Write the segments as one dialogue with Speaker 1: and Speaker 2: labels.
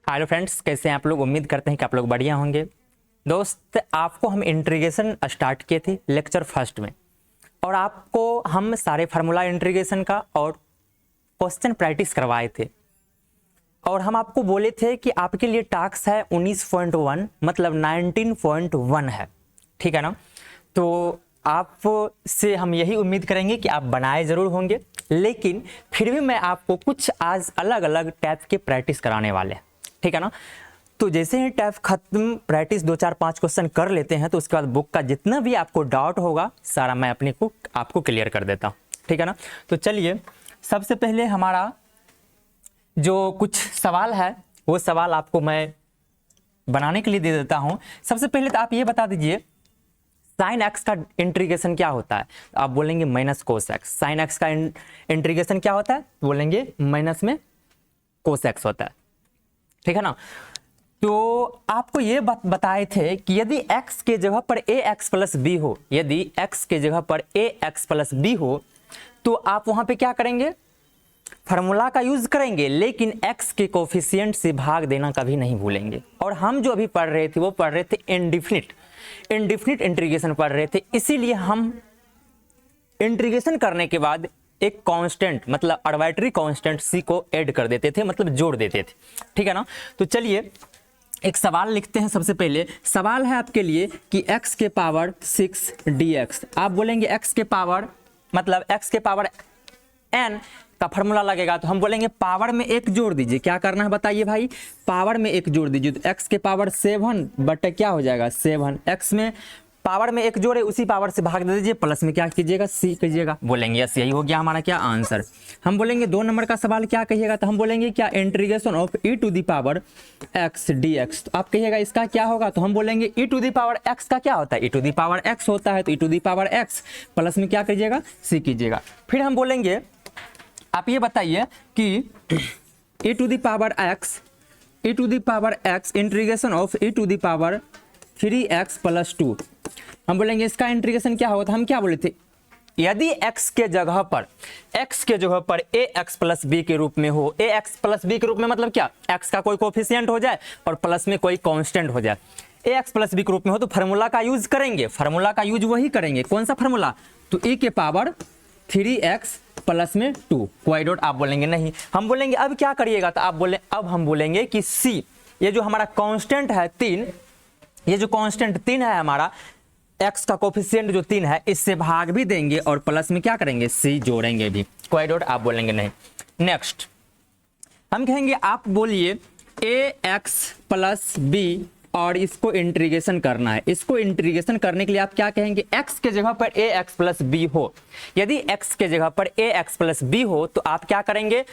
Speaker 1: Hello friends, कैसे हैं आप लोग। उम्मीद करते हैं कि आप लोग बढ़िया होंगे। दोस्त, आपको हम इंटीग्रेशन स्टार्ट किए थे लेक्चर फर्स्ट में, और आपको हम सारे फार्मूला इंटीग्रेशन का और क्वेश्चन प्रैक्टिस करवाए थे। और हम आपको बोले थे कि आपके लिए टास्क है 19.1 मतलब 19.1 है, ठीक है ना। तो आप से हम यही उम्मीद करेंगे कि आप बनाए ज़रूर होंगे, लेकिन फिर भी मैं आपको कुछ आज अलग अलग टाइप के प्रैक्टिस कराने वाले हैं, ठीक है ना। तो जैसे ही टाइप खत्म, प्रैक्टिस 2 4 5 क्वेश्चन कर लेते हैं, तो उसके बाद बुक का जितना भी आपको डाउट होगा सारा मैं अपने को आपको क्लियर कर देता हूँ, ठीक है ना। तो चलिए, सबसे पहले हमारा जो कुछ सवाल है वो सवाल आपको मैं बनाने के लिए दे देता हूँ। सबसे पहले तो आप ये बता दीजिए, साइन एक्स का इंटीग्रेशन क्या होता है। आप बोलेंगे minus cos x. Sine x का इंटीग्रेशन क्या होता है, बोलेंगे माइनस में कोस एक्स होता है, ठीक है ना। तो आपको ये बात बताए थे कि यदि x के जगह पर ए एक्स प्लस बी हो, यदि x के जगह पर ए एक्स प्लस बी हो, तो आप वहां पे क्या करेंगे, फार्मूला का यूज करेंगे, लेकिन x के कोफिशिएंट से भाग देना कभी नहीं भूलेंगे। और हम जो अभी पढ़ रहे थे वो पढ़ रहे थे इंडिफिनिट इंटीग्रेशन पढ़ रहे थे, इसीलिए हम इंटीग्रेशन करने के बाद एक कांस्टेंट मतलब आर्बिट्रेरी कांस्टेंट c को ऐड कर देते थे, मतलब जोड़ देते थे, ठीक है ना। तो चलिए एक सवाल लिखते हैं। सबसे पहले सवाल है आपके लिए कि x के पावर 6 dx। आप बोलेंगे x के पावर मतलब x के पावर n का फॉर्मूला लगेगा, तो हम बोलेंगे पावर में एक जोड़ दीजिए। क्या करना है बताइए भाई, पावर में एक जोड़ दीजिए। तो x के पावर 7 बटे क्या हो जाएगा 7, x में पावर में एक जोड़े उसी पावर से भाग दे दीजिए, प्लस में क्या कीजिएगा c कीजिएगा। बोलेंगे यस, यही हो गया हमारा क्या आंसर। हम बोलेंगे 2 नंबर का सवाल क्या कहिएगा, तो हम बोलेंगे क्या integration of e to the power x dx। तो आप कहिएगा इसका क्या होगा, तो हम बोलेंगे e to the power x का क्या होता है, e to the power x होता है, तो e to the power x plus में क्या कीजिएगा c कीजिएगा। फिर हम बोलेंगे आप ये बताइए कि e to the power x integration of e to the power 3x plus 2। हम बोलेंगे इसका इंटीग्रेशन क्या होगा, तो हम क्या बोले थे, यदि x के जगह पर ए एक्स प्लस बी के रूप में हो। ए एक्स प्लस बी के रूप में मतलब क्या, x का कोई कोफिशिएंट हो जाए और प्लस में कोई कांस्टेंट हो जाए। ए एक्स प्लस बी के रूप में हो तो फार्मूला का यूज करेंगे, फार्मूला का यूज वही करेंगे। कौन सा फार्मूला, तो e के पावर 3x प्लस में 2 कोई डॉट। आप बोलेंगे नहीं, हम बोलेंगे अब क्या करिएगा, तो अब हम बोलेंगे कि c, ये जो हमारा कांस्टेंट है 3, ये जो कांस्टेंट 3 है हमारा, x का कोफिशिएंट जो 3 है, इससे भाग भी देंगे और प्लस में क्या करेंगे c जोड़ेंगे भी। कोई डॉट। आप बोलेंगे नहीं। नेक्स्ट हम कहेंगे, आप बोलिए ए एक्स प्लस बी और इसको इंटीग्रेशन करना है। इसको इंटीग्रेशन करने के लिए आप क्या कहेंगे, x के जगह पर ए एक्स प्लस बी हो। यदि x के जगह पर ए एक्स प्लस बी हो तो आप क्या करेंगे,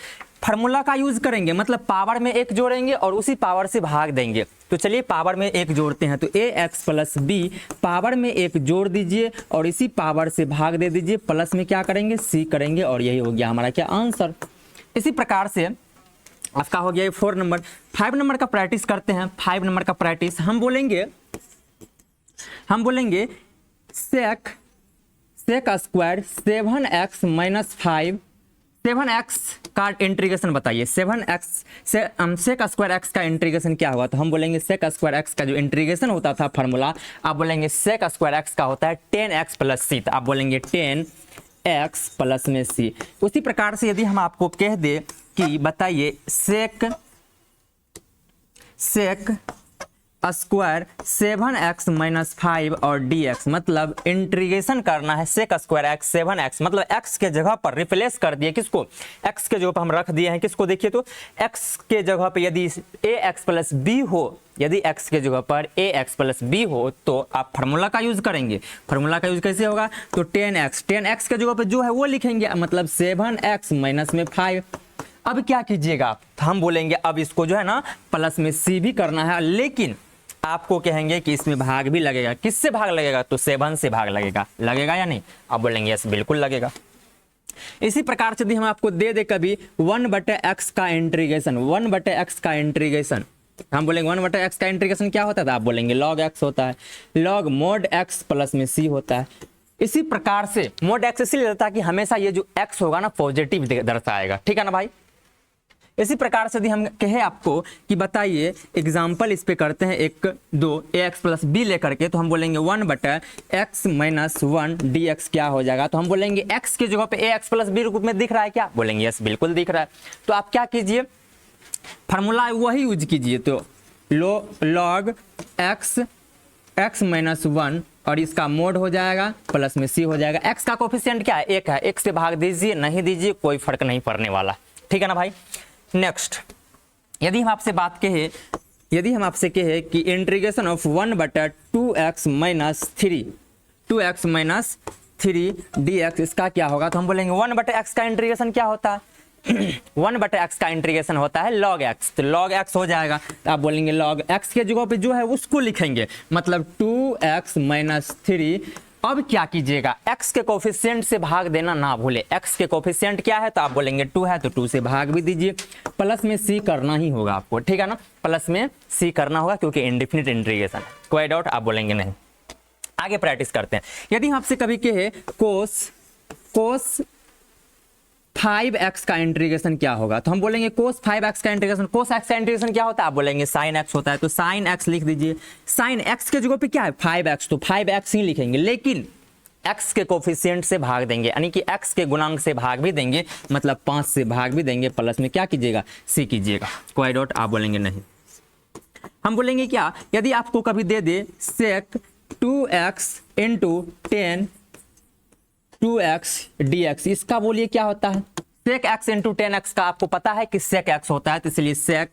Speaker 1: फार्मूला का यूज करेंगे, मतलब पावर में एक जोड़ेंगे और उसी पावर से भाग देंगे। तो चलिए पावर में एक जोड़ते हैं, तो ए एक्स प्लस बी पावर में एक जोड़ दीजिए और इसी पावर से भाग दे दीजिए, प्लस में क्या करेंगे c करेंगे, और यही हो गया हमारा क्या आंसर। इसी प्रकार से आपका हो गया 4 नंबर। 5 नंबर का प्रैक्टिस करते हैं। 5 नंबर का प्रैक्टिस हम बोलेंगे sec square 7x minus 5, 7x का इंटीग्रेशन बताइए। 7x से सेक स्क्वायर x का इंटीग्रेशन क्या हुआ, तो हम बोलेंगे सेक स्क्वायर x का जो इंटीग्रेशन होता था फार्मूला, आप बोलेंगे सेक स्क्वायर x का होता है 10x प्लस c। तो आप बोलेंगे 10x प्लस में c। उसी प्रकार से यदि हम आपको कह दे कि बताइए सेक स्क्वायर 7x माइनस 5 और dx, मतलब इंटीग्रेशन करना है सेक स्क्वायर x 7x, मतलब x के जगह पर रिप्लेस कर दिए किसको, x के जगह पर हम रख दिए हैं किसको, देखिए तो x के जगह पर यदि ए एक्स प्लस बी हो, यदि x के जगह पर ए एक्स प्लस बी हो तो आप फार्मूला का यूज करेंगे। फार्मूला का यूज कैसे होगा, तो 10x के जगह पर जो है वो लिखेंगे, मतलब 7x माइनस में 5। अब क्या कीजिएगा, तो हम बोलेंगे अब इसको जो है ना प्लस में c भी करना है, लेकिन आपको कहेंगे कि इसमें भाग भी लगेगा। किससे भाग लगेगा, तो 7 से भाग लगेगा या नहीं। आप बोलेंगे यस बिल्कुल लगेगा। इसी प्रकार से यदि हम आपको दे दे कभी 1/x का इंटीग्रेशन, 1/x का इंटीग्रेशन, हम बोलेंगे 1/x का इंटीग्रेशन क्या होता है, आप बोलेंगे log x होता है, log mod x प्लस में c होता है। इसी प्रकार से mod x इसलिए रहता है कि हमेशा ये जो x होगा ना पॉजिटिव दर्शाएगा, ठीक है ना भाई। इसी प्रकार से यदि हम कहे आपको कि बताइए एग्जाम्पल इस पे करते हैं 1 2 ax प्लस बी लेकर के, तो हम बोलेंगे 1/x माइनस 1 dx क्या हो जाएगा, तो हम बोलेंगे x के जगह पे ax प्लस बी रूप में दिख रहा है क्या, बोलेंगे यस बिल्कुल दिख रहा है। तो आप क्या कीजिए, फार्मूला वही यूज कीजिए, तो log x माइनस 1 और इसका मोड हो जाएगा प्लस में c हो जाएगा। x का कोफिशिएंट क्या है, 1 है, 1 से भाग दीजिए नहीं दीजिए कोई फर्क नहीं पड़ने वाला, ठीक है ना भाई। नेक्स्ट यदि हम आपसे बात कहे, यदि हम आपसे कहे कि integration of 1/2x minus 3 dx इसका क्या होगा, तो हम बोलेंगे 1/x का इंटीग्रेशन क्या होता है 1/x का इंटीग्रेशन होता है log x, तो log x हो जाएगा। तो आप बोलेंगे log x के जगह पे जो है उसको लिखेंगे, मतलब 2x माइनस 3। अब क्या कीजिएगा, x के कोफिशिएंट से भाग देना ना भूले, x के कोफिशिएंट क्या है, तो आप बोलेंगे 2 है तो 2 से भाग भी दीजिए, प्लस में c करना ही होगा आपको, ठीक है ना, प्लस में c करना होगा क्योंकि इंडेफिनिट इंटीग्रेशन है, कोई डाउट, आप बोलेंगे नहीं। आगे प्रैक्टिस करते हैं, यदि हम आपसे कभी कहे cos 5x का इंटीग्रेशन क्या होगा, तो हम बोलेंगे cos 5x का इंटीग्रेशन, cos x का इंटीग्रेशन क्या होता है, आप बोलेंगे sin x होता है, तो sin x लिख दीजिए। sin x के जगह पे क्या है 5x, तो 5x ही लिखेंगे, लेकिन x के कोफिशिएंट से भाग देंगे, यानी कि x के गुणांक से भाग भी देंगे, मतलब 5 से भाग भी देंगे, प्लस में क्या कीजिएगा c कीजिएगा, कोई डाउट, आप बोलेंगे नहीं। हम बोलेंगे क्या, यदि आपको कभी दे दे sec 2x into 10 2x dx, इसका बोलिए क्या होता है, sec x इंटू 10x का आपको पता है कि sec x होता है, तो इसलिए sec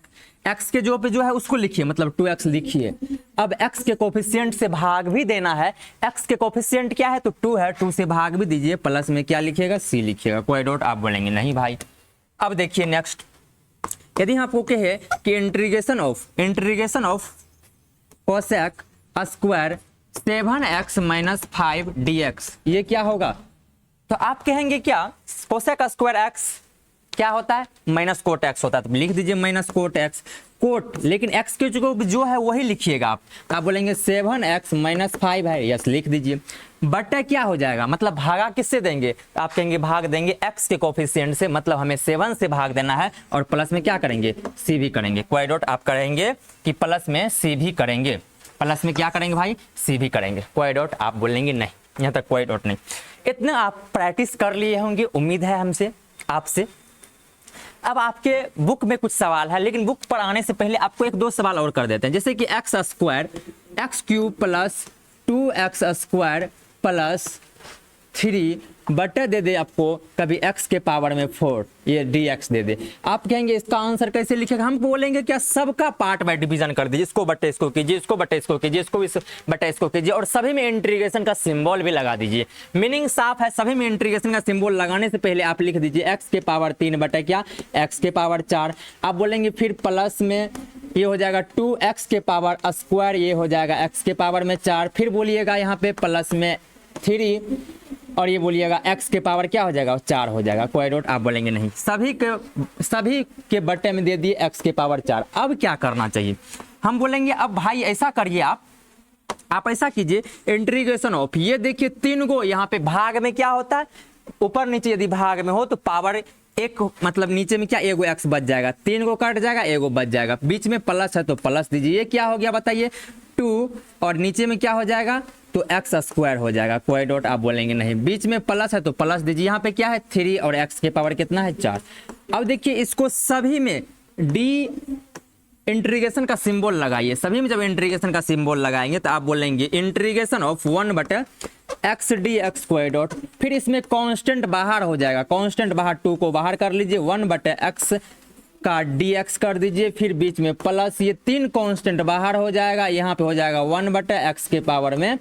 Speaker 1: x के जो पे जो है उसको लिखिए, मतलब 2x लिखिए। अब x के कोफिशिएंट से भाग भी देना है, x के कोफिशिएंट क्या है, तो 2 है, 2 से भाग भी दीजिए, प्लस में क्या लिखिएगा c लिखिएगा, कोई डाउट, आप बोलेंगे नहीं भाई। अब देखिए नेक्स्ट, यदि हम आपको कहे कि integration of cosec square 7x minus 5 dx ये क्या होगा, तो आप कहेंगे क्या कोसेक स्क्वायर x क्या होता है, माइनस कोट x होता है, तो लिख दीजिए माइनस कोट x, कोट, लेकिन x के जगह जो है वही लिखिएगा आप, तो आप बोलेंगे 7x माइनस 5 है, यस लिख दीजिए। बटा क्या हो जाएगा, मतलब भागा किससे देंगे, तो आप कहेंगे भाग देंगे x के कोफिशिएंट से, मतलब हमें 7 से भाग देना है, और प्लस में क्या करेंगे c भी करेंगे, कोई डाउट, आप करेंगे कि प्लस में c भी करेंगे, प्लस में क्या करेंगे भाई c भी करेंगे, कोई डाउट, आप बोलेंगे नहीं, यहाँ तक कोई डाउट नहीं। इतना आप प्रैक्टिस कर लिए होंगे, उम्मीद है हमसे आपसे। अब आपके बुक में कुछ सवाल है, लेकिन बुक पर आने से पहले आपको 1-2 सवाल और कर देते हैं, जैसे कि x square x³ plus 2x square plus 3 बटा दे दे आपको कभी x के पावर में 4 ये dx दे दे, आप कहेंगे इसका आंसर कैसे लिखेगा, हम बोलेंगे क्या सबका पार्ट बाय डिवीजन कर दीजिए, इसको बटे इसको कीजिए, इसको बटे इसको कीजिए, इसको इस बटे इसको कीजिए, और सभी में इंटीग्रेशन का सिंबल भी लगा दीजिए। मीनिंग साफ है, सभी में इंटीग्रेशन का सिंबल लगाने से पहले आप लिख दीजिए x के पावर 3 बटे क्या x के पावर 4, आप बोलेंगे फिर प्लस में ये हो जाएगा 2x के पावर स्क्वायर, ये हो जाएगा x के पावर में 4, फिर बोलिएगा यहाँ पे प्लस में 3 और ये बोलिएगा x के पावर क्या हो जाएगा 4 हो जाएगा, कोई डाउट, आप बोलेंगे नहीं। सभी के बट्टे में दे दिए x के पावर 4। अब क्या करना चाहिए, हम बोलेंगे अब भाई ऐसा करिए, आप ऐसा कीजिए इंटीग्रेशन ऑफ, ये देखिए 3 गो यहाँ पे भाग में क्या होता है, ऊपर नीचे यदि भाग में हो तो पावर एक, मतलब नीचे में क्या एगो x बच जाएगा, 3 गो कट जाएगा, एगो बच जाएगा, बीच में प्लस है तो प्लस दीजिए, ये क्या हो गया बताइए 2, और नीचे में क्या हो जाएगा तो x स्क्वायर हो जाएगा, कोई डॉट, आप बोलेंगे नहीं, बीच में प्लस है तो प्लस दीजिए, यहाँ पे क्या है 3 और x के पावर कितना है 4। अब देखिए इसको सभी में d इंटीग्रेशन का सिंबल लगाइए, सभी में जब इंटीग्रेशन का सिंबल लगाएंगे तो आप बोलेंगे इंटीग्रेशन ऑफ 1/x dx कोई डॉट, फिर इसमें कांस्टेंट बाहर हो जाएगा, कांस्टेंट बाहर 2 को बाहर कर लीजिए, 1/x का dx कर दीजिए, फिर बीच में प्लस, ये 3 कांस्टेंट बाहर हो जाएगा, यहाँ पे हो जाएगा 1/x के पावर में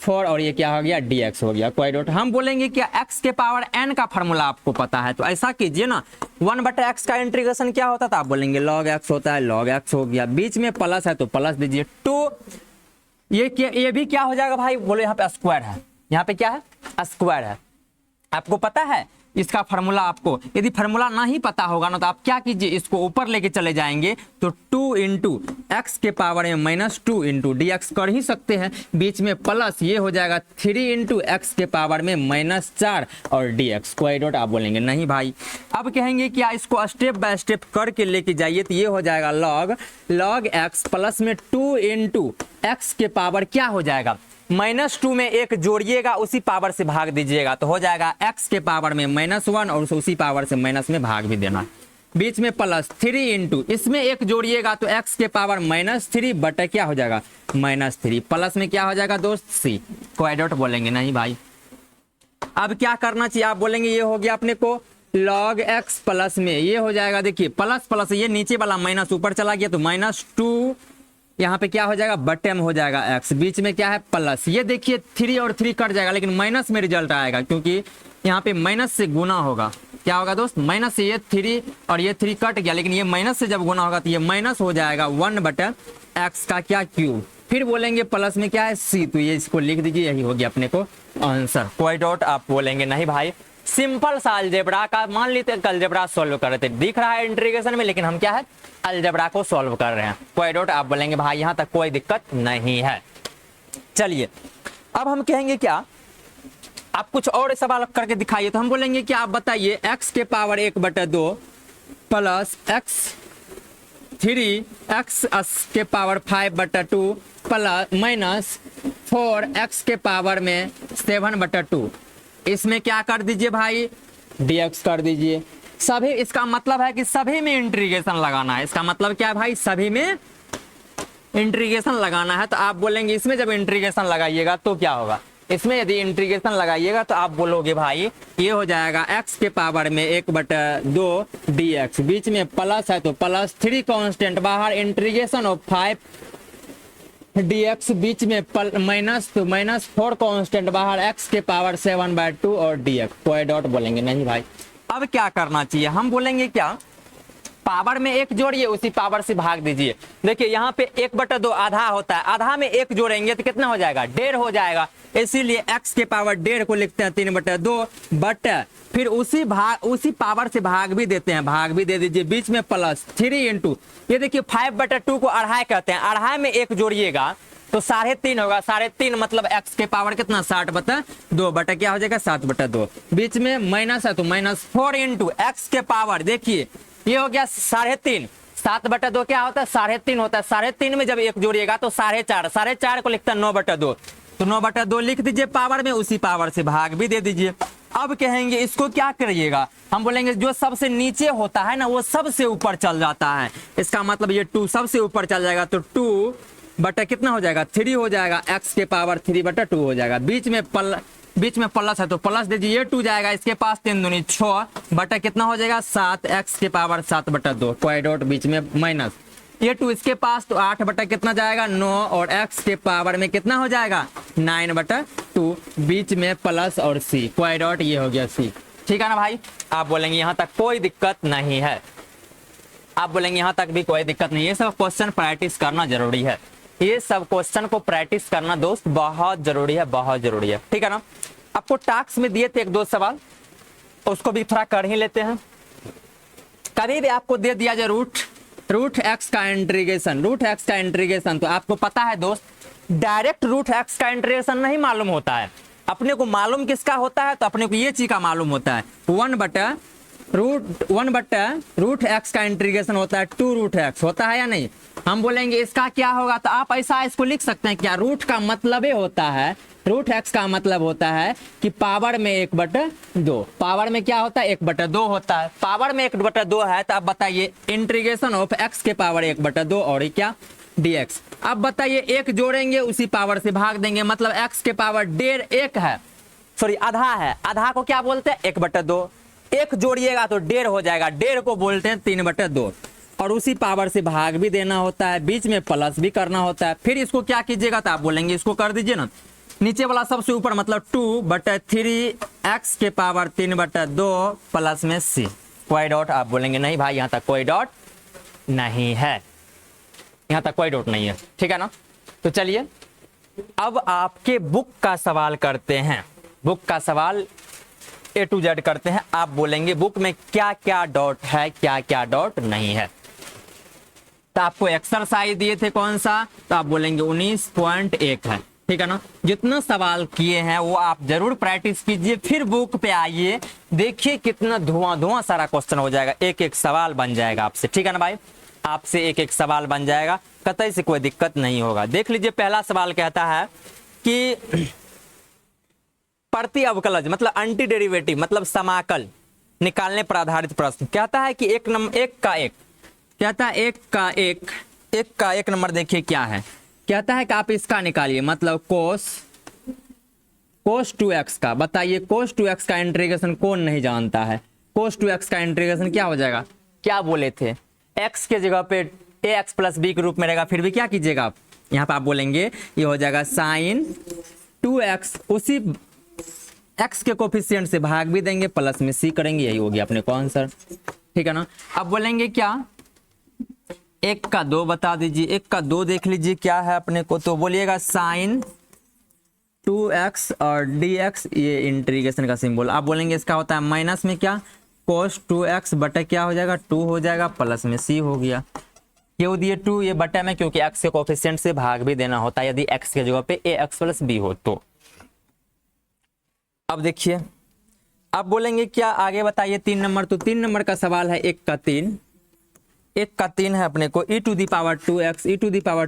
Speaker 1: 4 और ये क्या हो गया dx हो गया, कोई डॉट। हम बोलेंगे क्या x के पावर n का फॉर्मूला आपको पता है, तो ऐसा कीजिए ना 1/x का इंटीग्रेशन क्या होता था, आप बोलेंगे log x होता है, log x हो गया, बीच में प्लस है तो प्लस दीजिए 2, ये भी क्या हो जाएगा भाई, बोले यहाँ पे स्क्वायर है, यहाँ पे क्या है स्क्वायर है, आपको पता है इसका फार्मूला आपको यदि फार्मूला नहीं पता होगा ना तो आप क्या कीजिए, इसको ऊपर लेके चले जाएंगे तो 2 इंटू एक्स के पावर में माइनस 2 इंटू डी एक्स कर ही सकते हैं, बीच में प्लस ये हो जाएगा 3 इंटू एक्स के पावर में माइनस 4 और डी एक्स कोई डॉट आप बोलेंगे नहीं भाई। अब कहेंगे क्या इसको स्टेप बाय स्टेप करके लेके जाइए तो ये हो जाएगा लॉग एक्स प्लस में 2 इंटू एक्स के पावर क्या हो जाएगा -2 में एक जोड़िएगा उसी पावर से भाग दीजिएगा तो हो जाएगा x के पावर में -1 और उसी पावर से माइनस में भाग भी देना है, बीच में प्लस 3 इंटू इसमें एक जोड़िएगा तो x के पावर -3 बटे क्या हो जाएगा -3 प्लस में क्या हो जाएगा दोस्त c कोई डॉट बोलेंगे नहीं भाई। अब क्या करना चाहिए आप बोलेंगे ये हो गया अपने को log x प्लस में ये हो जाएगा, देखिए प्लस प्लस ये नीचे वाला माइनस ऊपर चला गया तो -2 यहाँ पे क्या हो जाएगा बटे में हो जाएगा x, बीच में क्या है प्लस, ये देखिए 3 और 3 कट जाएगा लेकिन माइनस में रिजल्ट आएगा क्योंकि यहाँ पे माइनस से गुना होगा, क्या होगा दोस्त माइनस से ये 3 और ये 3 कट गया लेकिन ये माइनस से जब गुना होगा तो ये माइनस हो जाएगा 1 बटे x का क्या क्यूब, फिर बोलेंगे प्लस में क्या है c तो ये इसको लिख दीजिए, यही हो गया अपने को आंसर कोई डॉट आप बोलेंगे नहीं भाई। सिंपल सा अलजेब्रा का मान लेते हैं अलजेब्रा सॉल्व कर रहे थे, दिख रहा है इंटीग्रेशन में लेकिन हम क्या है अलजेब्रा को सॉल्व कर रहे हैं कोई डॉट आप बोलेंगे भाई यहाँ तक कोई दिक्कत नहीं है। चलिए अब हम कहेंगे क्या आप कुछ और सवाल करके दिखाइए तो हम बोलेंगे कि आप बताइए x के पावर 1/2 प्लस x के पावर 5/2 प्लस माइनस 4x के पावर में 7/2 इसमें क्या कर दीजिए भाई dx कर दीजिए सभी, इसका मतलब है कि सभी में इंटीग्रेशन लगाना है, इसका मतलब क्या है भाई सभी में इंटीग्रेशन लगाना है तो आप बोलेंगे इसमें जब इंटीग्रेशन लगाइएगा तो क्या होगा, इसमें यदि इंटीग्रेशन लगाइएगा तो आप बोलोगे भाई ये हो जाएगा x के पावर में 1/2 dx, बीच में प्लस है तो प्लस 3 कांस्टेंट बाहर इंटीग्रेशन ऑफ 5 dx, बीच में माइनस तो -4 कांस्टेंट बाहर x के पावर 7/2 और dx कोई डॉट बोलेंगे नहीं भाई। अब क्या करना चाहिए हम बोलेंगे क्या पावर में एक जोड़िए उसी पावर से भाग दीजिए, देखिए यहाँ पे 1/2 आधा होता है, आधा में एक जोड़ेंगे तो कितना हो जाएगा 1.5 हो जाएगा, इसीलिए x के पावर 1.5 को लिखते हैं 3/2 बट फिर उसी पावर से भाग भी देते हैं, भाग भी दे दीजिए, बीच में प्लस 3 इंटू ये देखिए 5/2 को अढ़ाई कहते हैं, अढ़ाई में एक जोड़िएगा तो 3.5 होगा, 3.5 मतलब x के पावर कितना 60/2 बटे क्या हो जाएगा 7/2, बीच में माइनस है तो -4 इंटू एक्स के पावर देखिए ये हो गया 3.5, 7/2 क्या होता है 3.5 होता है, 3.5 में जब एक जोड़िएगा तो 4.5, 4.5 को लिखता है 9/2 तो 9/2 लिख दीजिए पावर में, उसी पावर से भाग भी दे दीजिए। अब कहेंगे इसको क्या करिएगा हम बोलेंगे जो सबसे नीचे होता है ना वो सबसे ऊपर चल जाता है, इसका मतलब ये 2 सबसे ऊपर चल जाएगा तो 2 बटा कितना हो जाएगा 3 हो जाएगा, x के पावर 3/2 हो जाएगा, बीच में प्लस है तो प्लस दीजिए, ये 2 जाएगा इसके पास 3 दूनी 6 बटा कितना हो जाएगा 7 x के पावर 7/2 कोई डॉट बीच में माइनस, ये 2 इसके पास तो 8 बटा कितना जाएगा 9 और x के पावर में कितना हो जाएगा 9/2 बीच में प्लस और c कोई डॉट ये हो गया c, ठीक है ना भाई। आप बोलेंगे यहाँ तक कोई दिक्कत नहीं है, आप बोलेंगे यहाँ तक भी कोई दिक्कत नहीं है, ये सब क्वेश्चन प्रैक्टिस करना जरूरी है, ये सब क्वेश्चन को प्रैक्टिस करना दोस्त बहुत जरूरी है, बहुत जरूरी है, ठीक है ना। आपको टास्क में दिए थे 1-2 सवाल उसको भी थोड़ा कर ही लेते हैं। कभी भी आपको दे दिया जाए रूट एक्स का इंटीग्रेशन तो आपको पता है दोस्त डायरेक्ट रूट एक्स का इंटीग्रेशन नहीं मालूम होता है, अपने को मालूम किसका होता है तो अपने को ये चीज का मालूम होता है 1 बटा रूट एक्स का इंटीग्रेशन होता है 2 रूट एक्स होता है या नहीं। हम बोलेंगे इसका क्या होगा तो आप ऐसा इसको लिख सकते हैं क्या, रूट का मतलब होता है रूट एक्स का मतलब होता है कि पावर में 1/2, पावर में क्या होता है 1/2 होता है, पावर में 1/2 है तो आप बताइए इंटीग्रेशन ऑफ एक्स के पावर 1/2 और ये क्या dx। अब बताइए एक जोड़ेंगे उसी पावर से भाग देंगे, मतलब x के पावर 1.5 एक है, सॉरी आधा है, आधा को क्या बोलते हैं 1/2, एक जोड़िएगा तो 1.5 हो जाएगा, 1.5 को बोलते हैं 3/2 और उसी पावर से भाग भी देना होता है, बीच में प्लस भी करना होता है। फिर इसको क्या कीजिएगा तो आप बोलेंगे इसको कर दीजिए ना, नीचे वाला सबसे ऊपर मतलब 2/3 x के पावर 3/2 प्लस में c कोई डॉट। आप बोलेंगे नहीं भाई यहाँ तक कोई डॉट नहीं है, यहाँ तक कोई डॉट नहीं है, ठीक है ना। तो चलिए अब आपके बुक का सवाल करते हैं। बुक का सवाल A to Z करते हैं, आप बोलेंगे बुक में क्या क्या डॉट है, क्या क्या डॉट नहीं है। तो आपको एक्सरसाइज दिए थे कौन सा, तो आप बोलेंगे 19.1 है, ठीक है ना। जितना सवाल किए हैं वो आप जरूर प्रैक्टिस कीजिए, फिर बुक पे आइए, देखिए कितना धुआं सारा क्वेश्चन हो जाएगा, एक एक सवाल बन जाएगा आपसे, ठीक है ना भाई, आपसे एक एक सवाल बन जाएगा, कतई से कोई दिक्कत नहीं होगा। देख लीजिए पहला सवाल कहता है कि प्रति अवकलज मतलब एंटी डेरिवेटिव मतलब समाकल निकालने पर आधारित प्रश्न। कहता है कि एक का एक नंबर देखिए क्या है, कहता है कि आप इसका निकालिए मतलब cos 2x का। बताइए cos 2x का इंटीग्रेशन कौन नहीं जानता है, cos 2x का इंटीग्रेशन क्या हो जाएगा, क्या बोले थे, x के जगह पे ax प्लस b के रूप में रहेगा, फिर भी क्या कीजिएगा आप यहाँ पे आप बोलेंगे ये हो जाएगा sin 2x, उसी x के कोफिशिएंट से भाग भी देंगे प्लस में c करेंगे, यही हो गया अपने को आंसर, ठीक है ना। अब बोलेंगे क्या, 1 का 2 बता दीजिए, 1 का 2 देख लीजिए क्या है अपने को, तो बोलिएगा sin 2x और dx, ये इंटीग्रेशन का सिंबल। आप बोलेंगे इसका होता है माइनस में क्या cos 2x बटा क्या हो जाएगा 2 हो जाएगा, प्लस में c हो गया, क्यों दिए 2 ये बटा में, क्योंकि x के कोफिशिएंट से भाग भी देना होता है यदि x के जगह पे ax प्लस b हो तो। अब देखिए अब बोलेंगे क्या आगे बताइए 3 नंबर, तो 3 नंबर का सवाल है 1 का 3 है अपने को e to the power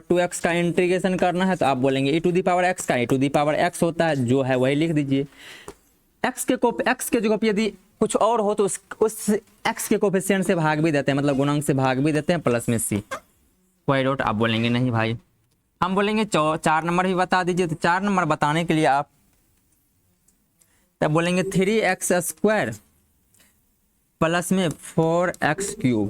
Speaker 1: 2x का इंटीग्रेशन करना है, तो आप बोलेंगे e to the power x का e to the power x होता है, जो है वही लिख दीजिए। x के जगह पे यदि कुछ और हो तो उस x के कोफिशिएंट से भाग भी देते हैं, मतलब गुणांक से भाग भी देते हैं प्लस में c, वाई डॉट। आप बोलेंगे नहीं भाई, हम बोलेंगे 4 नंबर भी बता दीजिए, तो 4 नंबर बताने के लिए आप तब बोलेंगे 3x² प्लस में 4x³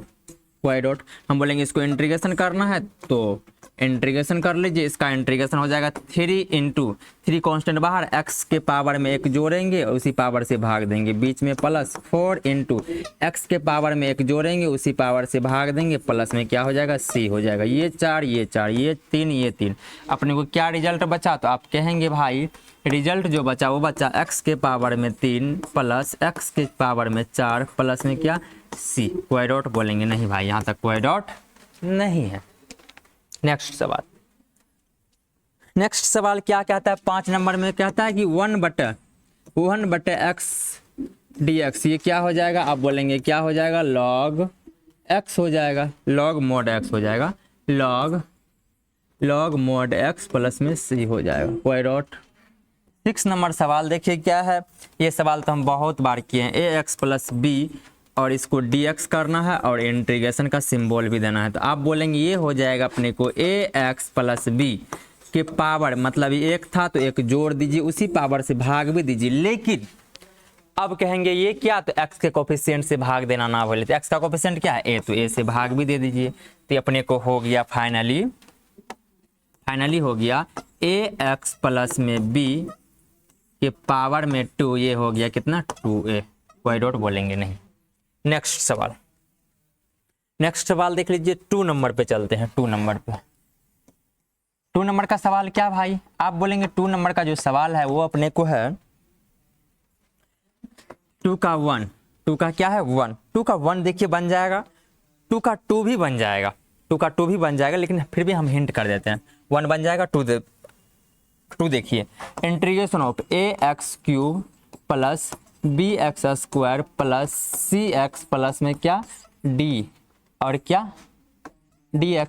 Speaker 1: वाई डॉट। हम बोलेंगे इसको इंटीग्रेशन करना है तो इंटीग्रेशन कर लीजिए, इसका इंटीग्रेशन हो जाएगा 3 इंटू 3 कॉन्स्टेंट बाहर, x के पावर में 1 जोड़ेंगे उसी पावर से भाग देंगे, बीच में प्लस 4 इंटू x के पावर में 1 जोड़ेंगे उसी पावर से भाग देंगे, प्लस में क्या हो जाएगा c हो जाएगा, ये 4 ये 4 ये 3 ये 3। अपने को क्या रिजल्ट बचा, तो आप कहेंगे भाई रिजल्ट जो बचा वो बचा x के पावर में 3 प्लस x के पावर में 4 प्लस में क्या c, वाई डॉट। बोलेंगे नहीं भाई यहाँ तक वाई डॉट नहीं है। नेक्स्ट सवाल क्या कहता है, 5 नंबर में कहता है कि 1/1 x dx, ये क्या हो जाएगा, आप बोलेंगे क्या हो जाएगा log x हो जाएगा, log mod x हो जाएगा, log mod x प्लस में c हो जाएगा, वाई डॉट। 6 नंबर सवाल देखिए क्या है, ये सवाल तो हम बहुत बार किए हैं, ax प्लस b और इसको dx करना है और इंटीग्रेशन का सिंबल भी देना है, तो आप बोलेंगे ये हो जाएगा अपने को ax प्लस b के पावर, मतलब ये 1 था तो 1 जोड़ दीजिए उसी पावर से भाग भी दीजिए, लेकिन अब कहेंगे ये क्या, तो x के कोफिशिएंट से भाग देना ना बोले, तो x का कोफिशिएंट क्या है a, तो a से भाग भी दे दीजिए, तो अपने को हो गया फाइनली हो गया ax प्लस में b के पावर में 2, ये हो गया कितना 2a, वाई डॉट। बोलेंगे नहीं। नेक्स्ट सवाल देख लीजिए, 2 नंबर पे चलते हैं। 2 नंबर का सवाल क्या भाई, आप बोलेंगे 2 नंबर का जो सवाल है वो अपने को है 2 का 1, 2 का क्या है 1, 2 का 1 देखिए बन जाएगा, 2 का 2 भी बन जाएगा, 2 का 2 भी बन जाएगा, लेकिन फिर भी हम हिंट कर देते हैं 1 बन जाएगा, 2 देखिए integration of ax³ plus bx² plus cx plus में क्या d और क्या dx।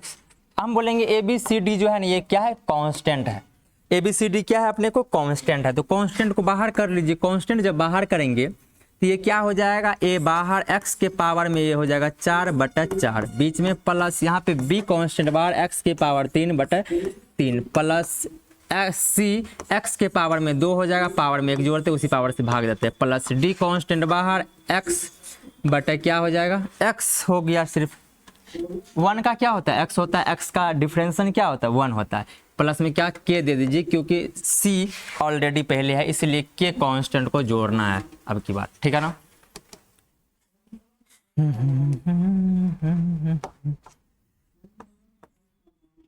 Speaker 1: हम बोलेंगे ABCD जो है ना ये क्या है कांस्टेंट है, ABCD क्या है अपने को कांस्टेंट है, तो कांस्टेंट को बाहर कर लीजिए, कांस्टेंट जब बाहर करेंगे तो ये क्या हो जाएगा a बाहर x के पावर में ये हो जाएगा 4/4, बीच में प्लस यहाँ पे b कांस्टेंट बाहर x के पावर 3/3 प्लस c x के पावर में 2 हो जाएगा, पावर में 1 जोड़ते उसी पावर से भाग देते हैं, प्लस d कांस्टेंट बाहर x बटा क्या हो जाएगा x हो गया, सिर्फ 1 का क्या होता है x होता है, x का डिफरेंशिएशन क्या होता है 1 होता है, प्लस में क्या k दे दीजिए क्योंकि c ऑलरेडी पहले है इसलिए k कांस्टेंट को जोड़ना है अब की बात, ठीक है ना।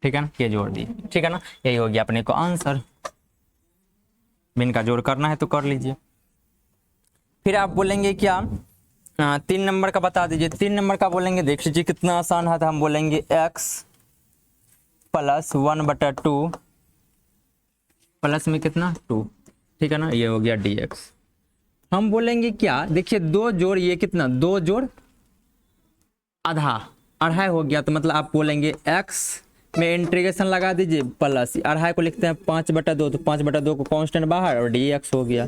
Speaker 1: ठीक है ना, ये जोड़ दिए, ठीक है ना, यही हो गया अपने को आंसर। बिन का जोड़ करना है तो कर लीजिए। फिर आप बोलेंगे क्या 3 नंबर का बता दीजिए। 3 नंबर का बोलेंगे, देख लीजिए कितना आसान है। तो हम बोलेंगे x प्लस 1/2 प्लस में कितना 2, ठीक है ना, ये हो गया dx। हम बोलेंगे क्या, देखिए 2 जोड़ ये कितना, 2 जोड़ आधा, अढ़ाई हो गया। तो मतलब आप बोलेंगे x में इंटीग्रेशन लगा दीजिए प्लस अढ़ाई को लिखते हैं 5/2, तो 5/2 को कांस्टेंट बाहर और dx हो गया।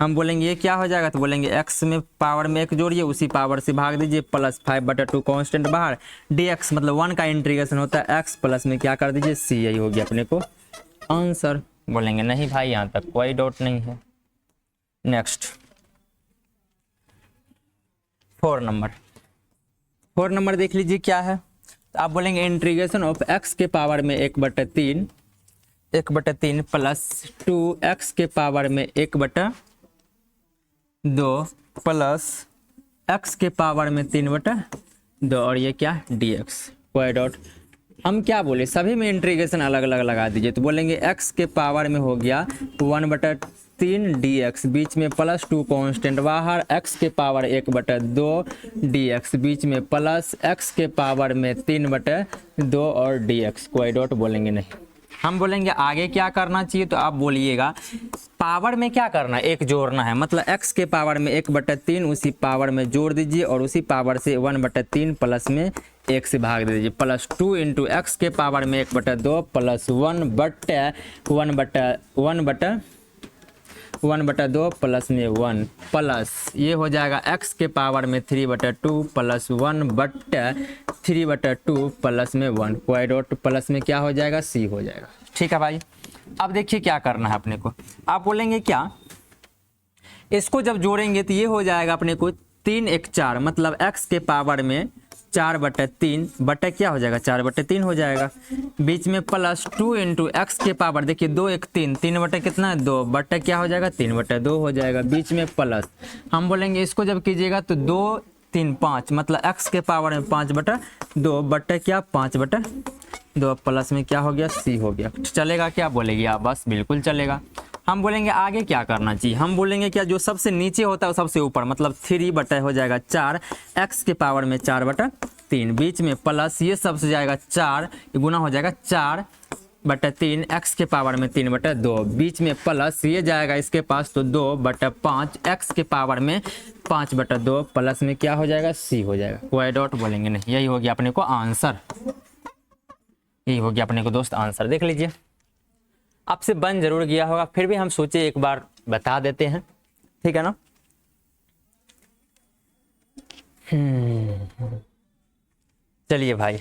Speaker 1: हम बोलेंगे ये क्या हो जाएगा, तो बोलेंगे x में पावर में 1 जोड़िए, उसी पावर से भाग दीजिए, प्लस 5/2 कांस्टेंट बाहर, dx मतलब 1 का इंटीग्रेशन होता है x प्लस में क्या कर दीजिए c, यही हो गया अपने को आंसर। बोलेंगे नहीं भाई यहाँ तक कोई डाउट नहीं है। नेक्स्ट 4 नंबर देख लीजिए क्या है। तो आप बोलेंगे इंटीग्रेशन ऑफ x के पावर में 1/3 प्लस 2x के पावर में 1/2 प्लस x के पावर में 3/2 और ये क्या dx, कोई डॉट। हम क्या बोले, सभी में इंटीग्रेशन अलग अलग लगा दीजिए। तो बोलेंगे x के पावर में हो गया 1/3 dx, बीच में प्लस 2 कांस्टेंट बाहर, x के पावर 1/2 dx, बीच में प्लस x के पावर में 3/2 और dx, कोई डॉट बोलेंगे नहीं। हम बोलेंगे आगे क्या करना चाहिए, तो आप बोलिएगा पावर में क्या करना है, एक जोड़ना है, मतलब x के पावर में 1/3 उसी पावर में जोड़ दीजिए और उसी पावर से 1/3 प्लस में 1 से भाग दे दीजिए, प्लस 2 इंटू एक्स के पावर में 1/2 प्लस 1/2 प्लस में 1 प्लस ये हो जाएगा x के पावर में 3/2 प्लस 1/3/2 प्लस में 1, कोई डॉट प्लस में क्या हो जाएगा c हो जाएगा। ठीक है भाई, अब देखिए क्या करना है अपने को। आप बोलेंगे क्या, इसको जब जोड़ेंगे तो ये हो जाएगा अपने को 3 1 4, मतलब x के पावर में 4/3 बटे क्या हो जाएगा 4/3 हो जाएगा, बीच में प्लस 2 इंटू एक्स के पावर, देखिए 2 1 3, 3 बटे कितना है 2 बटे क्या हो जाएगा 3/2 हो जाएगा, बीच में प्लस। हम बोलेंगे इसको जब कीजिएगा तो 2 3 5, मतलब x के पावर में 5/2 बटे क्या 5/2 प्लस में क्या हो गया c हो गया। चलेगा क्या बोलेगी आप, बस बिल्कुल चलेगा। हम बोलेंगे आगे क्या करना चाहिए। हम बोलेंगे क्या, जो सबसे नीचे होता है वो सबसे ऊपर, मतलब 3 बटे हो जाएगा 4, x के पावर में 4/3, बीच में प्लस ये सबसे जाएगा 4, गुना हो जाएगा 4/3, x के पावर में 3/2, बीच में प्लस ये जाएगा इसके पास तो 2/5, x के पावर में 5/2 प्लस में क्या हो जाएगा c हो जाएगा, कोई डॉट बोलेंगे नहीं। यही हो गया अपने को आंसर, यही हो गया अपने को दोस्त आंसर। देख लीजिए आपसे बन जरूर गया होगा, फिर भी हम सोचे एक बार बता देते हैं, ठीक है ना। चलिए भाई,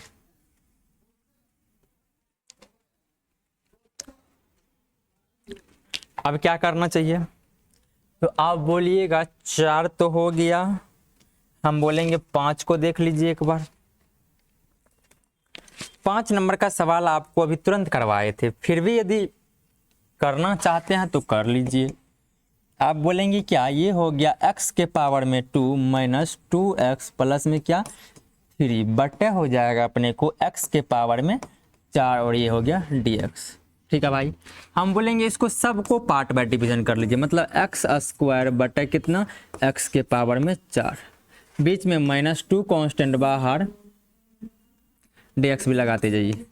Speaker 1: अब क्या करना चाहिए, तो आप बोलिएगा 4 तो हो गया, हम बोलेंगे 5 को देख लीजिए एक बार। 5 नंबर का सवाल आपको अभी तुरंत करवाए थे, फिर भी यदि करना चाहते हैं तो कर लीजिए। आप बोलेंगे क्या, ये हो गया x के पावर में 2 माइनस 2x प्लस में क्या 3 बटे हो जाएगा अपने को x के पावर में 4 और ये हो गया dx। ठीक है भाई, हम बोलेंगे इसको सबको पार्ट बाय डिवीजन कर लीजिए, मतलब x² बटे कितना x के पावर में 4, बीच में -2 कांस्टेंट बाहर, dx भी लगाते जाइए,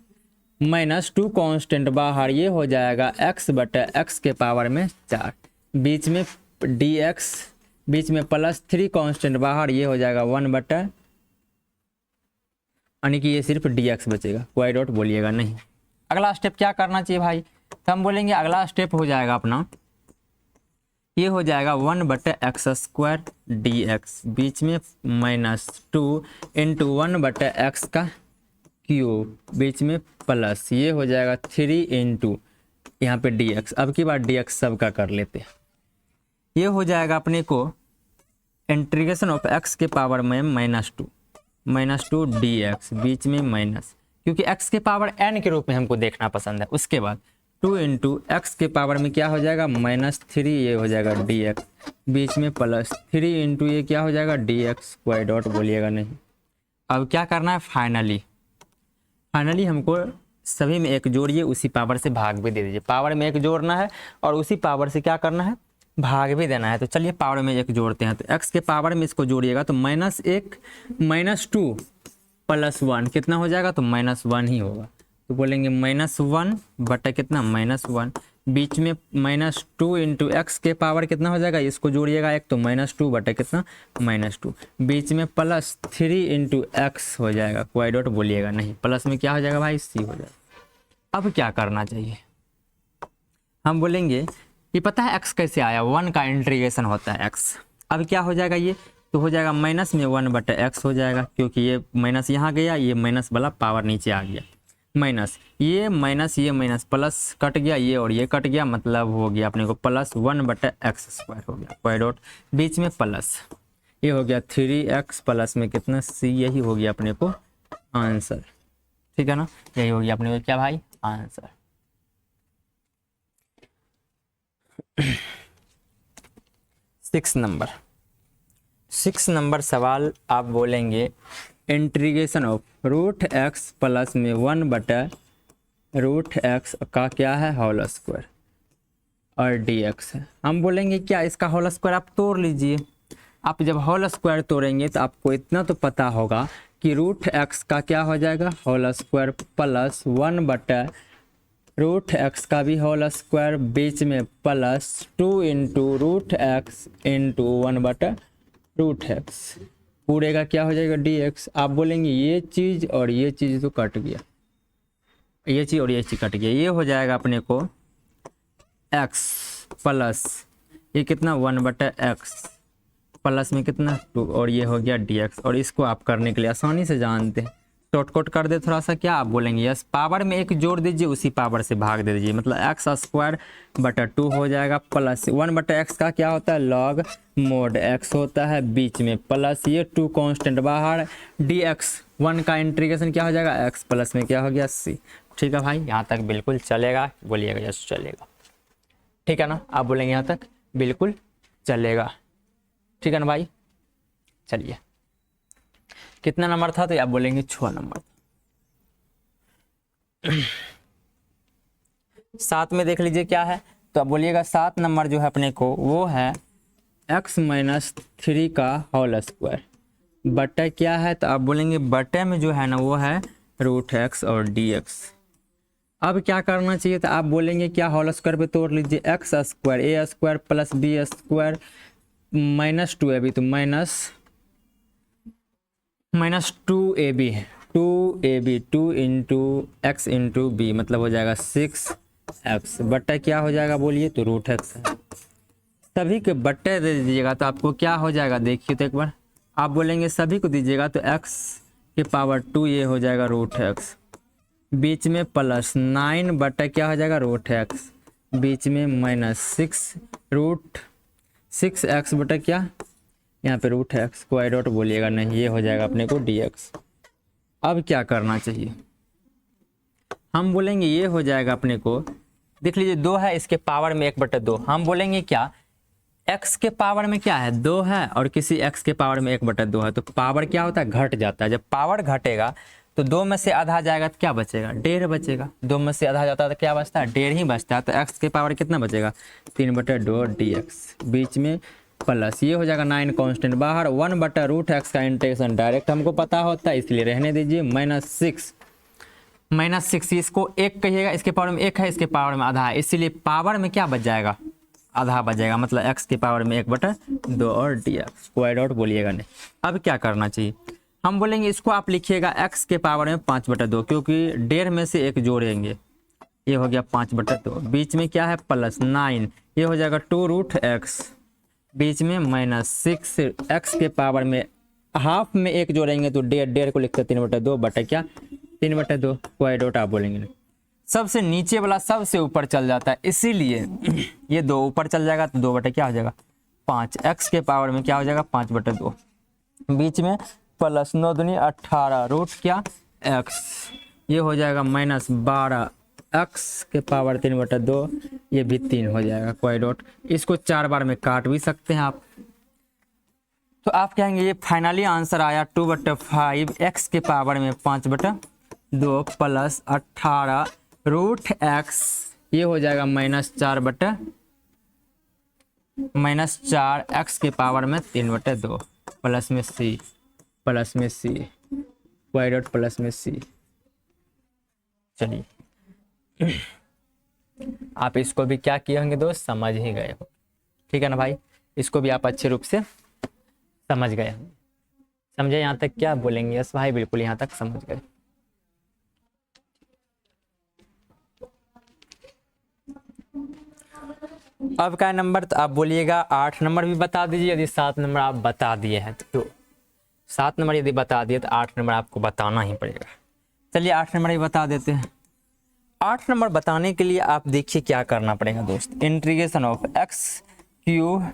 Speaker 1: -2 कांस्टेंट बाहर, ये हो जाएगा x बटे x के पावर में 4, बीच में dx, बीच में +3 कांस्टेंट बाहर, ये हो जाएगा 1 बटे, यानी कि ये सिर्फ dx बचेगा, कोई डॉट बोलिएगा नहीं। अगला स्टेप क्या करना चाहिए भाई, तो हम बोलेंगे अगला स्टेप हो जाएगा अपना, ये हो जाएगा 1 बटे x² dx, बीच में -2 इंटू 1 बटे x का क्यूब, बीच में प्लस, ये हो जाएगा 3 इंटू यहाँ पे dx। अब की बार dx सबका कर लेते हैं, ये हो जाएगा अपने को इंटीग्रेशन ऑफ x के पावर में -2 dx, बीच में माइनस, क्योंकि x के पावर n के रूप में हमको देखना पसंद है। उसके बाद 2 इंटू एक्स के पावर में क्या हो जाएगा -3, ये हो जाएगा dx, बीच में +3 इंटू ये क्या हो जाएगा dx, कोई डॉट बोलिएगा नहीं। अब क्या करना है, फाइनली हमको सभी में 1 जोड़िए, उसी पावर से भाग भी दे दीजिए। पावर में 1 जोड़ना है और उसी पावर से क्या करना है भाग भी देना है तो चलिए पावर में एक जोड़ते हैं। तो x के पावर में इसको जोड़िएगा तो -1 -2 +1 कितना हो जाएगा, तो -1 ही होगा। तो बोलेंगे -1 बटा कितना, -1, बीच में -2 इंटू एक्स के पावर कितना हो जाएगा, इसको जोड़िएगा एक तो -2 बटा कितना, -2, बीच में +3 इंटू एक्स हो जाएगा, कोई डॉट बोलिएगा नहीं, प्लस में क्या हो जाएगा भाई, सी हो जाएगा। अब क्या करना चाहिए, हम बोलेंगे ये पता है x कैसे आया, 1 का इंटीग्रेशन होता है x। अब क्या हो जाएगा ये, तो हो जाएगा माइनस में 1 बटा x हो जाएगा, क्योंकि ये माइनस यहाँ गया, ये माइनस वाला पावर नीचे आ गया, माइनस ये माइनस प्लस कट गया, ये और ये कट गया, मतलब हो गया अपने को +1 बटा x² हो गया, कोई डॉट बीच में प्लस, ये हो गया 3x प्लस में कितना c, यही हो गया अपने को आंसर। ठीक है ना, यही हो गया अपने को क्या भाई, आंसर। 6 नंबर सवाल आप बोलेंगे इंटीग्रेशन ऑफ √x प्लस में 1 बटा √x का क्या है, होल स्क्वायर और dx है। हम बोलेंगे क्या इसका होल स्क्वायर आप तोड़ लीजिए। आप जब होल स्क्वायर तोड़ेंगे तो आपको इतना तो पता होगा कि √x का क्या हो जाएगा, होल स्क्वायर प्लस 1 बटा √x का भी होल स्क्वायर, बीच में +2 इंटू √x इंटू 1 बटा √x, पूरे का क्या हो जाएगा dx। आप बोलेंगे ये चीज़ और ये चीज़ तो कट गया, ये चीज़ और ये चीज़ कट गया, ये हो जाएगा अपने को x प्लस ये कितना 1 बटा x प्लस में कितना 2 और ये हो गया dx। और इसको आप करने के लिए आसानी से जानते हैं, शॉर्टकट कर दे थोड़ा सा, क्या आप बोलेंगे यस, पावर में एक जोड़ दीजिए, उसी पावर से भाग दे दीजिए, मतलब x² बटा 2 हो जाएगा, प्लस 1 बटा x का क्या होता है, लॉग मोड x होता है, बीच में प्लस ये 2 कांस्टेंट बाहर, dx 1 का इंटीग्रेशन क्या हो जाएगा, x प्लस में क्या हो गया c। ठीक है भाई, यहाँ तक बिल्कुल चलेगा, बोलिएगा यस चलेगा। ठीक है ना, आप बोलेंगे यहाँ तक बिल्कुल चलेगा। ठीक है ना भाई, चलिए कितना नंबर था, तो आप बोलेंगे 6 नंबर। 7 में देख लीजिए क्या है, तो आप बोलिएगा 7 नंबर जो है अपने को वो है x - 3 का होल स्क्वायर बटा क्या है, तो आप बोलेंगे बटे में जो है ना वो है √x और dx। अब क्या करना चाहिए, तो आप बोलेंगे क्या, होल स्क्वायर पे तोड़ लीजिए, x² a² प्लस b² -2 अभी तो -2ab है, 2ab 2 into x into B, मतलब हो जाएगा 6x बट्टा क्या हो जाएगा बोलिए, तो √x है। सभी के बट्टे दे दीजिएगा तो आपको क्या हो जाएगा, देखिए तो एक बार, आप बोलेंगे सभी को दीजिएगा तो x के पावर 2 ये हो जाएगा √x, बीच में +9 बट्टा क्या हो जाएगा √x, बीच में -6x बटा क्या, यहाँ पे √x, कोई डॉट बोलिएगा नहीं, ये हो जाएगा अपने को dx। अब क्या करना चाहिए, हम बोलेंगे ये हो जाएगा अपने को, देख लीजिए 2 है, इसके पावर में 1 बटा 2, हम बोलेंगे क्या x के पावर में क्या है 2 है और किसी x के पावर में 1 बटा 2 है, तो पावर क्या होता है, घट जाता है। जब पावर घटेगा तो 2 में से आधा जाएगा तो क्या बचेगा, 1.5 बचेगा, 2 में से आधा जाता है तो क्या बचता है, 1.5 ही बचता है, तो x के पावर कितना बचेगा, 3 बटा 2 dx, बीच में प्लस ये हो जाएगा 9 कांस्टेंट बाहर, 1 बटा √x का इंटीग्रेशन डायरेक्ट हमको पता होता है इसलिए रहने दीजिए, -6 इसको 1 कहिएगा, इसके पावर में 1 है, इसके पावर में आधा है, इसीलिए पावर में क्या बच जाएगा, आधा बचेगा, मतलब x के पावर में 1 बटा 2 और dx, कोई डॉट बोलिएगा नहीं। अब क्या करना चाहिए, हम बोलेंगे इसको आप लिखिएगा x के पावर में 5 बटा 2, क्योंकि 1.5 में से 1 जोड़ेंगे, ये हो गया 5 बटा 2, बीच में क्या है +9, ये हो जाएगा 2√x, बीच में -6x के पावर में हाफ में 1 जोड़ेंगे तो 1.5 को लिखते 3 बटा 2 बटा क्या 3 बटा 2, कोई डॉट आप बोलेंगे नहीं। सबसे नीचे वाला सबसे ऊपर चल जाता है, इसीलिए ये 2 ऊपर चल जाएगा तो 2 बटा क्या हो जाएगा 5, x के पावर में क्या हो जाएगा 5 बटा 2, बीच में +9 दूनी 18 रूट क्या x, ये हो जाएगा -12x के पावर 3 बटा 2, ये भी 3 हो जाएगा, कोई डॉट। इसको 4 बार में काट भी सकते हैं आप, तो आप कहेंगे ये फाइनली आंसर आया 2 बटा 5 x के पावर में 5 बटा 2 प्लस 18 √x, ये हो जाएगा -4 बटा -4 x के पावर में 3/2 प्लस में c वाई डॉट प्लस में c। चलिए आप इसको भी क्या किए होंगे दोस्त, समझ ही गए हो, ठीक है ना भाई। इसको भी आप अच्छे रूप से समझ गए होंगे। समझे यहाँ तक क्या बोलेंगे? यस भाई बिल्कुल यहाँ तक समझ गए। अब का नंबर तो आप बोलिएगा 8 नंबर भी बता दीजिए, यदि 7 नंबर आप बता दिए हैं तो 7 नंबर यदि बता दिए तो 8 नंबर आपको बताना ही पड़ेगा। चलिए 8 नंबर ही बता देते हैं। 8 नंबर बताने के लिए आप देखिए क्या करना पड़ेगा दोस्त, integration of x cube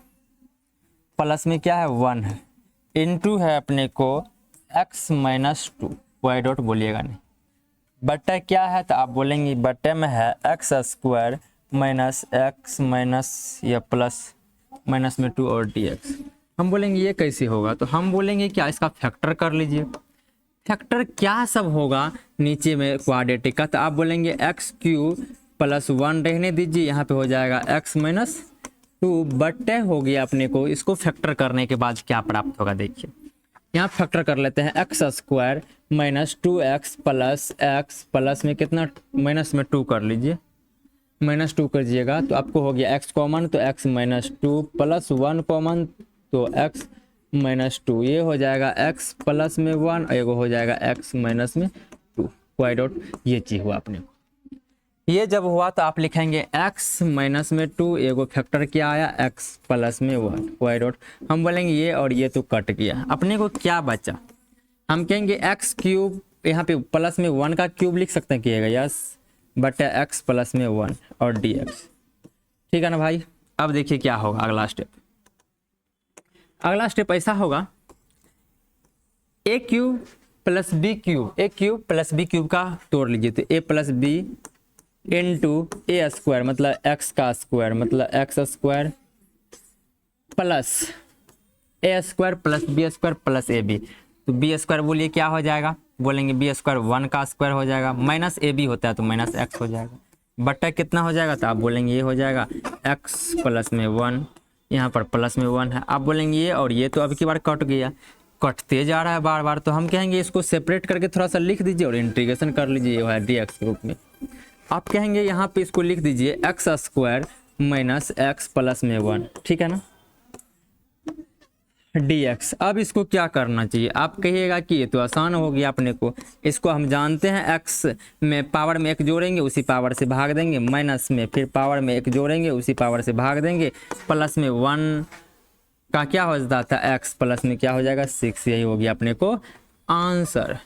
Speaker 1: plus में क्या है 1 है, इनटू है अपने को x माइनस 2 वाई डॉट बोलिएगा नहीं, बट्टा क्या है तो आप बोलेंगे बट्टे में है x square minus x minus या प्लस माइनस में 2 और dx। हम बोलेंगे ये कैसे होगा, तो हम बोलेंगे क्या इसका फैक्टर कर लीजिए। फैक्टर क्या सब होगा नीचे में क्वाड्रेटिक का, तो आप बोलेंगे एक्स क्यूब प्लस 1 रहने दीजिए, यहाँ पे हो जाएगा x माइनस 2 बट्टे हो गया अपने को। इसको फैक्टर करने के बाद क्या प्राप्त होगा देखिए, यहाँ फैक्टर कर लेते हैं x square minus 2x plus x plus में कितना माइनस में 2 कर लीजिए, माइनस 2 करिएगा तो आपको हो गया x कॉमन तो x माइनस 2 प्लस 1 कॉमन तो x माइनस 2, ये हो जाएगा x प्लस में 1 एगो हो जाएगा x माइनस में 2 वाई डॉट। ये चीज हुआ अपने को। ये जब हुआ तो आप लिखेंगे x माइनस में 2 एगो फैक्टर क्या आया x प्लस में 1 वाई डॉट। हम बोलेंगे ये और ये तो कट गया, अपने को क्या बचा, हम कहेंगे x क्यूब, यहाँ पे प्लस में 1 का क्यूब लिख सकते हैं किएगा यस, बट x प्लस में 1 और dx, ठीक है ना भाई। अब देखिए क्या होगा अगला स्टेप। अगला स्टेप ऐसा होगा a cube plus b cube, a cube plus b cube का तोड़ लीजिए तो a plus B into A square मतलब x का स्क्वायर मतलब x square plus A square plus B square plus A B, तो बी स्क्वायर बोलिए क्या हो जाएगा, बोलेंगे बी स्क्वायर 1 का स्क्वायर हो जाएगा, माइनस ए बी होता है तो माइनस एक्स हो जाएगा, बट्टा कितना हो जाएगा तो आप बोलेंगे ये हो जाएगा एक्स प्लस में 1, यहाँ पर प्लस में 1 है, आप बोलेंगे ये और ये तो अब की बार कट गया, कटते जा रहा है बार बार, तो हम कहेंगे इसको सेपरेट करके थोड़ा सा लिख दीजिए और इंटीग्रेशन कर लीजिए, ये है डी एक्स के रूप में। आप कहेंगे यहाँ पे इसको लिख दीजिए x square minus x plus में 1, ठीक है ना, dx। अब इसको क्या करना चाहिए, आप कहिएगा कि ये तो आसान हो गया अपने को, इसको हम जानते हैं x में पावर में 1 जोड़ेंगे उसी पावर से भाग देंगे, माइनस में फिर पावर में 1 जोड़ेंगे उसी पावर से भाग देंगे, प्लस में 1 का क्या हो जाता है x प्लस में क्या हो जाएगा 6, यही हो गया अपने को आंसर,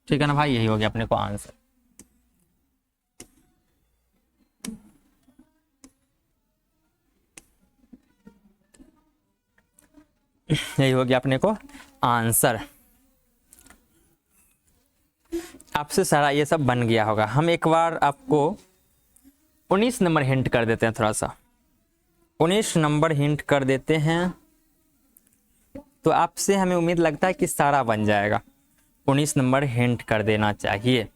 Speaker 1: ठीक है ना भाई, यही हो गया अपने को आंसर। यही हो गया अपने को आंसर। आपसे सारा ये सब बन गया होगा। हम एक बार आपको 19 नंबर हिंट कर देते हैं, थोड़ा सा 19 नंबर हिंट कर देते हैं तो आपसे हमें उम्मीद लगता है कि सारा बन जाएगा। 19 नंबर हिंट कर देना चाहिए,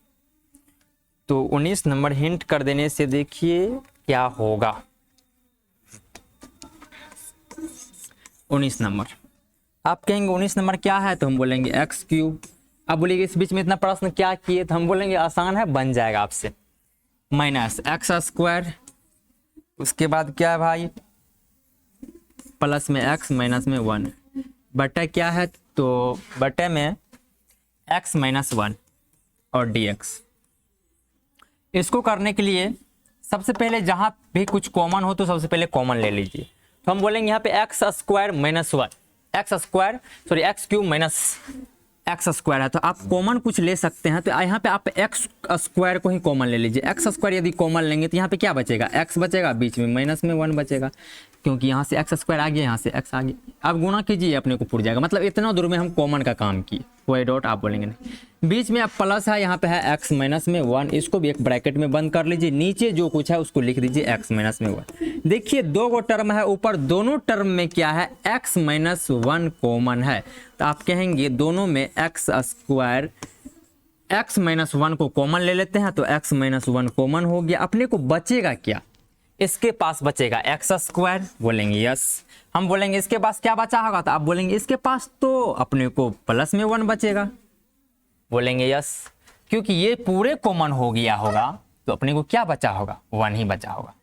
Speaker 1: तो 19 नंबर हिंट कर देने से देखिए क्या होगा। 19 नंबर आप कहेंगे 19 नंबर क्या है तो हम बोलेंगे एक्स क्यूब। आप बोलिए इस बीच में इतना प्रश्न क्या किए, तो हम बोलेंगे आसान है बन जाएगा आपसे, माइनस एक्स स्क्वायर, उसके बाद क्या है भाई प्लस में एक्स माइनस में 1, बटा क्या है तो बटे में एक्स माइनस 1 और dx। इसको करने के लिए सबसे पहले जहां भी कुछ कॉमन हो तो सबसे पहले कॉमन ले लीजिए, तो हम बोलेंगे यहाँ पे x square minus 1, x square sorry x cube minus x square है, तो आप कॉमन कुछ ले सकते हैं, तो यहाँ पे आप एक्स स्क्वायर को ही कॉमन ले लीजिए। एक्स स्क्वायर यदि कॉमन लेंगे तो यहाँ पे क्या बचेगा, एक्स बचेगा, बीच में माइनस में 1 बचेगा, क्योंकि यहाँ से एक्स स्क्वायर आ गया, यहाँ से एक्स आ गया। आप गुणा कीजिए अपने को पुर जाएगा, मतलब इतना दूर में हम कॉमन का काम किए, वाई डॉट आप बोलेंगे नहीं। बीच में आप प्लस है, यहाँ पे है एक्स माइनस में 1, इसको भी एक ब्रैकेट में बंद कर लीजिए, नीचे जो कुछ है उसको लिख दीजिए एक्स माइनस में 1। देखिए 2 गो टर्म है ऊपर, दोनों टर्म में क्या है एक्स माइनस 1 कॉमन है, तो आप कहेंगे दोनों में एक्स स्क्वायर एक्स माइनस 1 को कॉमन ले लेते हैं, तो एक्स माइनस 1 कॉमन हो गया। अपने को बचेगा क्या, इसके पास बचेगा एक्स स्क्वायर, बोलेंगे यस। हम बोलेंगे इसके पास क्या बचा होगा, तो आप बोलेंगे इसके पास तो अपने को प्लस में 1 बचेगा, बोलेंगे यस। क्योंकि ये पूरे कॉमन हो गया होगा तो अपने को क्या बचा होगा, 1 ही बचा होगा।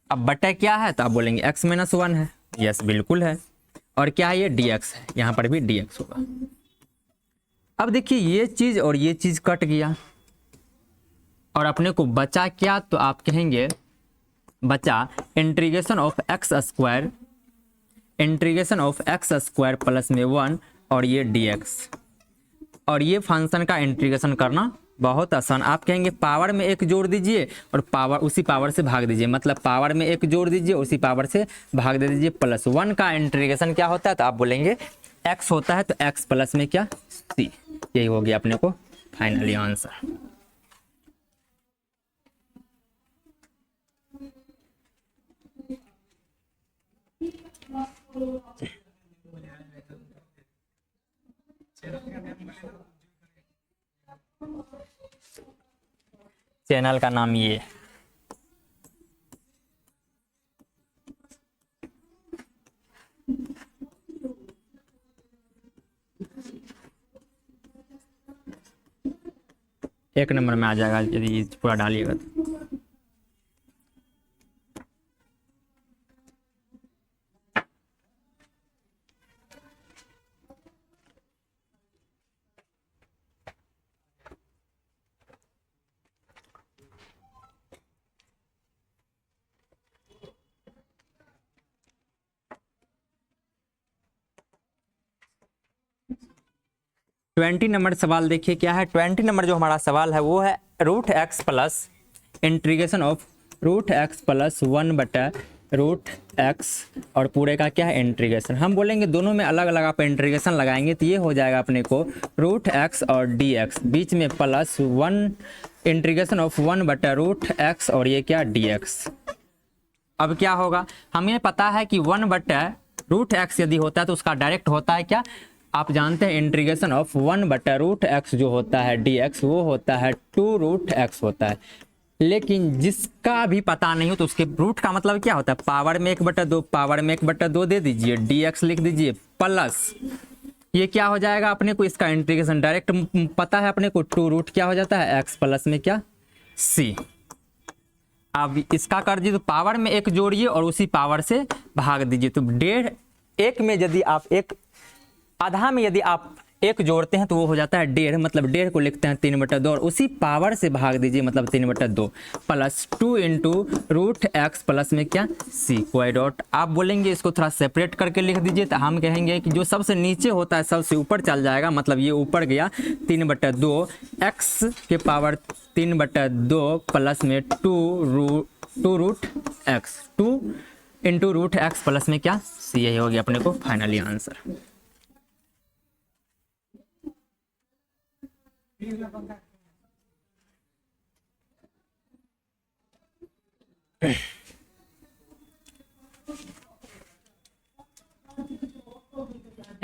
Speaker 1: अब बटा क्या है, तो आप बोलेंगे x - 1 है, यस बिल्कुल है। और क्या है, ये dx है, यहाँ पर भी dx होगा। अब देखिए ये चीज और ये चीज कट गया और अपने को बचा क्या, तो आप कहेंगे बचा integration of x square plus में 1 और ये dx। और ये फंक्शन का इंटीग्रेशन करना बहुत आसान। आप कहेंगे पावर में 1 जोड़ दीजिए और पावर उसी पावर से भाग दीजिए, मतलब पावर में 1 जोड़ दीजिए उसी पावर से भाग दे दीजिए। +1 का इंटीग्रेशन क्या होता है, तो आप बोलेंगे x होता है, तो x प्लस में क्या c। यही हो गया अपने को फाइनली आंसर। चैनल का नाम ये है। एक नंबर में आ जाएगा यदि पूरा डालिएगा तो। ट्वेंटी नंबर सवाल देखिए क्या है। 20 नंबर जो हमारा सवाल है वो है √x plus integration of √x plus 1 बटा √x और पूरे का क्या है इंटीग्रेशन। हम बोलेंगे दोनों में अलग अलग आप इंटीग्रेशन लगाएंगे तो ये हो जाएगा अपने को √x और dx, बीच में +1 इंटीग्रेशन ऑफ 1 बटा √x और ये क्या dx। अब क्या होगा, हमें पता है कि 1 बटा √x यदि होता है तो उसका डायरेक्ट होता है क्या, आप जानते हैं इंटीग्रेशन ऑफ 1 बटा √x जो होता है dx वो होता है 2√x होता है। लेकिन जिसका भी पता नहीं हो तो उसके रूट का मतलब क्या होता है, पावर में 1/2, पावर में 1/2 दे दीजिए, dx लिख दीजिए प्लस ये क्या हो जाएगा अपने को, इसका इंटीग्रेशन डायरेक्ट पता है अपने को 2 क्या हो जाता है x प्लस में क्या c। अब इसका कर दीजिए तो पावर में 1 जोड़िए और उसी पावर से भाग दीजिए, तो 1.5 में यदि आप 1 आधा में यदि आप 1 जोड़ते हैं तो वो हो जाता है 1.5, मतलब 1.5 को लिखते हैं 3/2 और उसी पावर से भाग दीजिए, मतलब 3/2 प्लस 2 इंटू √x प्लस में क्या c कोई डॉट। आप बोलेंगे इसको थोड़ा सेपरेट करके लिख दीजिए, तो हम कहेंगे कि जो सबसे नीचे होता है सबसे ऊपर चल जाएगा, मतलब ये ऊपर गया 3/2 x के पावर 3/2 प्लस में 2√x 2 इंटू √x प्लस में क्या c। यही हो गया अपने को फाइनली आंसर।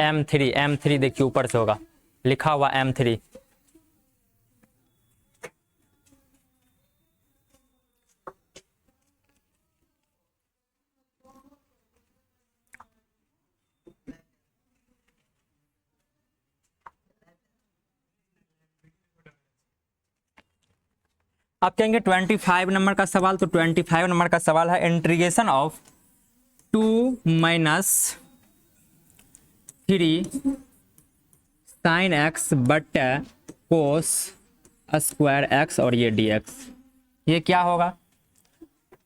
Speaker 1: M3 देखिए ऊपर से होगा लिखा हुआ M3। आप कहेंगे 25 नंबर का सवाल, तो 25 नंबर का सवाल है इंटीग्रेशन ऑफ 2 - 3 sin x बटा cos स्क्वायर x और ये dx। ये क्या होगा,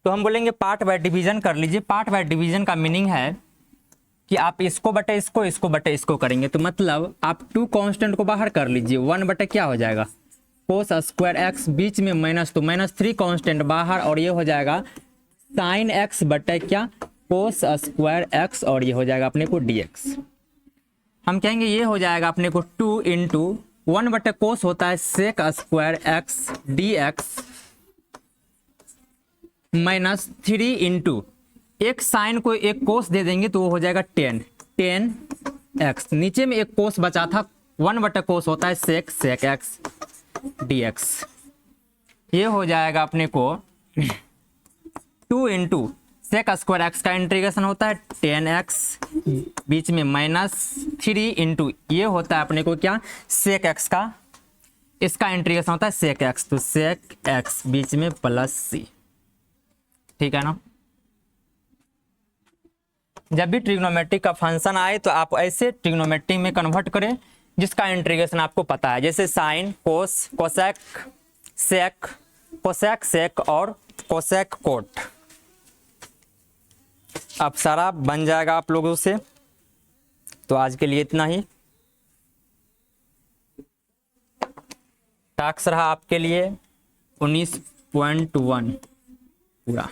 Speaker 1: तो हम बोलेंगे पार्ट बाय डिवीजन कर लीजिए। पार्ट बाय डिवीजन का मीनिंग है कि आप इसको बटे इसको बटे इसको करेंगे, तो मतलब आप 2 कांस्टेंट को बाहर कर लीजिए, 1 बटे क्या हो जाएगा cos स्क्वायर x, बीच में माइनस, तो -3 कांस्टेंट बाहर और ये हो जाएगा sin x बटे क्या cos स्क्वायर x और ये हो जाएगा अपने को dx। हम कहेंगे ये हो जाएगा अपने को 2 इंटू 1 बटे cos होता है sec square x dx -3 into एक साइन को एक कोस दे देंगे तो वो हो जाएगा 10x। नीचे में एक कोस बचा था, 1 बटे कोस होता है sec x dx। ये हो जाएगा अपने को 2 इंटू सेक स्क्वायर एक्स का इंटीग्रेशन होता है 10x, बीच में -3 इंटू ये होता है अपने को क्या, सेक एक्स का, इसका इंटीग्रेशन होता है सेक एक्स, तो सेक एक्स बीच में +c। ठीक है ना। जब भी ट्रिग्नोमेट्रिक का फंक्शन आए तो आप ऐसे ट्रिग्नोमेट्रिक में कन्वर्ट करें जिसका इंटीग्रेशन आपको पता है, जैसे साइन, कोस, कोसेक, सेक, कोसेक सेक और कोसेक कोट। अब सारा बन जाएगा आप लोगों से। तो आज के लिए इतना ही। टास्क रहा आपके लिए 19.1 पूरा।